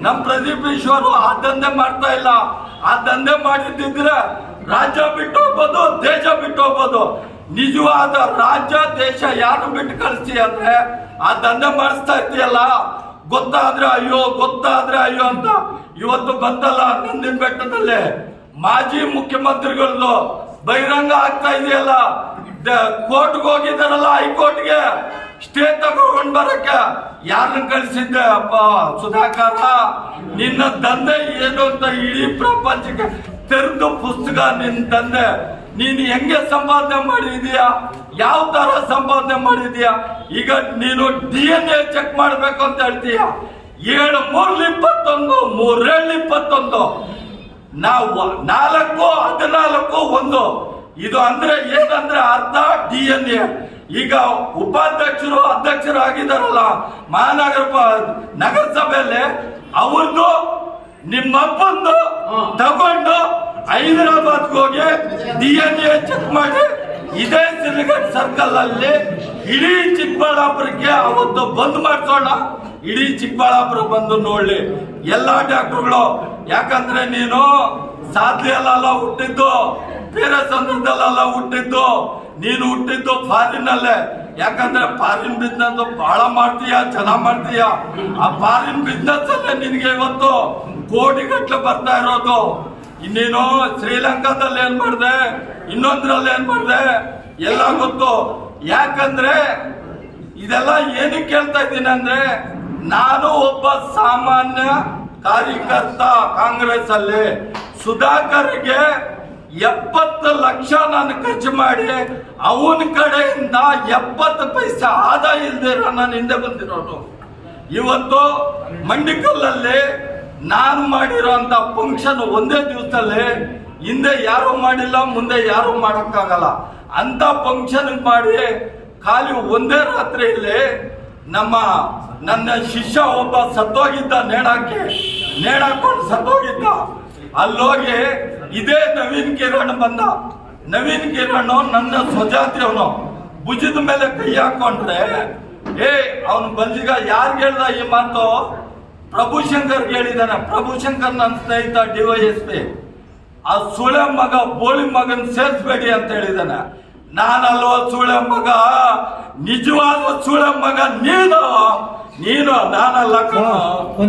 ನಮ್ಮ ಪ್ರದೀಪ್ ಈಶ್ವರ್ ಆ ದಂಧೆ ಮಾಡ್ತಾ ಇಲ್ಲ. ಆ ದಂಧೆ ಮಾಡಿದ್ದಿದ್ರೆ ರಾಜ್ಯ ಬಿಟ್ಟು ಹೋಗ್ಬೋದು, ದೇಶ ಬಿಟ್ಟು ಹೋಗ್ಬೋದು. ನಿಜವಾದ ರಾಜ್ಯ ದೇಶ ಯಾರು ಬಿಟ್ಟು ಕಳಿಸ್ತಿ ಅಂದ್ರೆ ಆ ದಂಧೆ ಮಾಡಿಸ್ತಾ ಇರ್ತೀಯಲ್ಲ, ಗೊತ್ತಾದ್ರೆ ಅಯ್ಯೋ ಅಂತ ಇವತ್ತು ಬಂದಲ್ಲ ನಂದಿನ ಬೆಟ್ಟದಲ್ಲಿ ಮಾಜಿ ಮುಖ್ಯಮಂತ್ರಿಗಳದ್ದು ಬಹಿರಂಗ ಆಗ್ತಾ ಇದೆಯಲ್ಲ. ಕೋರ್ಟ್ಗೆ ಹೋಗಿದ್ದಾರಲ್ಲ, ಹೈಕೋರ್ಟ್ಗೆ ಸ್ಟೇ ತಗೊಂಡ್ ಬರಕ್ಕೆ ಯಾರನ್ನ ಕಳಿಸಿದ್ದೆ ಅಪ್ಪ ಸುಧಾಕರ? ನಿನ್ನ ದಂಧೆ ಏನು ಅಂತ ಇಡೀ ಪ್ರಪಂಚಕ್ಕೆ ತೆರೆದು ಪುಸ್ತಕ ನಿನ್ನ ದಂಧೆ. ನೀನು ಹೆಂಗೆ ಸಂಪಾದನೆ ಮಾಡಿದೀಯಾ, ಯಾವ ತರ ಸಂಪಾದನೆ ಮಾಡಿದೀಯಾ? ಈಗ ನೀನು DNA ಚೆಕ್ ಮಾಡ್ಬೇಕು ಅಂತ ಹೇಳ್ತೀಯ. 7 3 21 3 21 ನಾವು 4 14 1 ಇದು ಅಂದ್ರೆ ಏನಂದ್ರೆ ಅರ್ಧ DNA. ಈಗ ಉಪಾಧ್ಯಕ್ಷರು ಅಧ್ಯಕ್ಷರು ಆಗಿದಾರಲ್ಲ ನಗರಸಭೆಯಲ್ಲಿ, ಅವ್ರದ್ದು ನಿಮ್ಮಪ್ಪಂದು ತಗೊಂಡು ಹೈದರಾಬಾದ್ಗೆ ಹೋಗಿ DNA ಚೆಕ್ ಮಾಡಿ ಇದೇ ಸಿರಿಗಟ್ ಸರ್ಕಲ್ ಅಲ್ಲಿ ಇಡೀ ಚಿಕ್ಕಬಳ್ಳಾಪುರಕ್ಕೆ ಅವತ್ತು ಬಂದ್ ಮಾಡ್ಸೋಣ. ಇಡೀ ಚಿಕ್ಕಬಳ್ಳಾಪುರ ಬಂದು ನೋಡ್ಲಿ ಎಲ್ಲಾ ಡಾಕ್ಟರ್ಗಳು. ಯಾಕಂದ್ರೆ ನೀನು ಸಾಧ್ಲೆಲ್ಲ ಹುಟ್ಟಿದ್ದು, ಪೇರಸಂದ್ರದಲ್ಲೆಲ್ಲ ಹುಟ್ಟಿದ್ದು, ನೀನು ಹುಟ್ಟಿದ್ದು ಫಾರಿನ್ ಅಲ್ಲೇ. ಯಾಕಂದ್ರೆ ಫಾರಿನ್ ಬಿಸ್ನೆಸ್ ಬಹಳ ಮಾಡ್ತೀಯ, ಚೆನ್ನಾಗ್ ಮಾಡ್ತೀಯ. ಆ ಫಾರಿನ್ ಬಿಸ್ನೆಸ್ ಅಲ್ಲೇ ನಿನ್ಗೆ ಇವತ್ತು ಕೋಟಿಗಟ್ಲೆ ಬರ್ತಾ ಇರೋದು. ಇನ್ನೇನು ಶ್ರೀಲಂಕಾದಲ್ಲಿ ಏನ್ ಮಾಡಿದೆ, ಇನ್ನೊಂದ್ರಲ್ಲಿ ಏನ್ ಮಾಡಿದೆ ಎಲ್ಲ ಗೊತ್ತು. ಯಾಕಂದ್ರೆ ಇದೆಲ್ಲ ಏನಕ್ಕೆ ಕೇಳ್ತಾ ಇದ್ದೀನಿ ಅಂದ್ರೆ, ನಾನು ಒಬ್ಬ ಸಾಮಾನ್ಯ ಕಾರ್ಯಕರ್ತ ಕಾಂಗ್ರೆಸ್ ಅಲ್ಲಿ. ಸುಧಾಕರ್ಗೆ 70 ಲಕ್ಷ ನಾನು ಖರ್ಚು ಮಾಡಿ ಅವನ ಕಡೆಯಿಂದ 70 ಪೈಸೆ ಆದಾಯ ಇಲ್ದಿರ ನಾನು ಹಿಂದೆ ಬಂದಿರೋದು. ಇವತ್ತು ಮಂಡಿಕಲ್ಲಲ್ಲಿ ನಾನು ಮಾಡಿರೋಂತ ಫಂಕ್ಷನ್ ಒಂದೇ ದಿವಸದಲ್ಲಿ ಹಿಂದೆ ಯಾರು ಮಾಡಿಲ್ಲ, ಮುಂದೆ ಯಾರು ಮಾಡಕ್ಕಾಗಲ್ಲ ಅಂತ ಫಂಕ್ಷನ್ ಮಾಡಿ ಖಾಲಿ ಒಂದೇ ರಾತ್ರಿಯಲ್ಲಿ ನನ್ನ ಶಿಷ್ಯ ಒಬ್ಬ ಸತ್ತೋಗಿದ್ದ, ನೇಣಾಕೊಂಡು ಸತ್ತೋಗಿದ್ದ. ಅಲ್ಲೋಗಿ ಇದೇ ನವೀನ್ ಕಿರಣ್ ಬಂದ. ನವೀನ್ ಕಿರಣ್ ನನ್ನ ಸ್ವಜಾತಿಯವನು. ಭುಜದ ಮೇಲೆ ಕೈ ಹಾಕೊಂಡ್ರೆ ಅವನು ಬಂದಿಗ ಯಾರ್ಗೆ ಹೇಳ್ದ ಈ ಮಾತು? ಪ್ರಭುಶಂಕರ್ ಹೇಳಿದಾನೆ. ಪ್ರಭುಶಂಕರ್ ನನ್ನ ಸ್ನೇಹಿತ DYSP. ಆ ಸುಳೆ ಮಗ ಬೋಳಿ ಮಗನ್ ಸೇರ್ಸ್ಬೇಡಿ ಅಂತ ಹೇಳಿದಾನೆ. ನಾನಲ್ವ ಸುಳೆ ಮಗ, ನಿಜವಾದ ಸುಳೆ ಮಗ ನೀನು, ನಾನಲ್ಲ ಕಣ.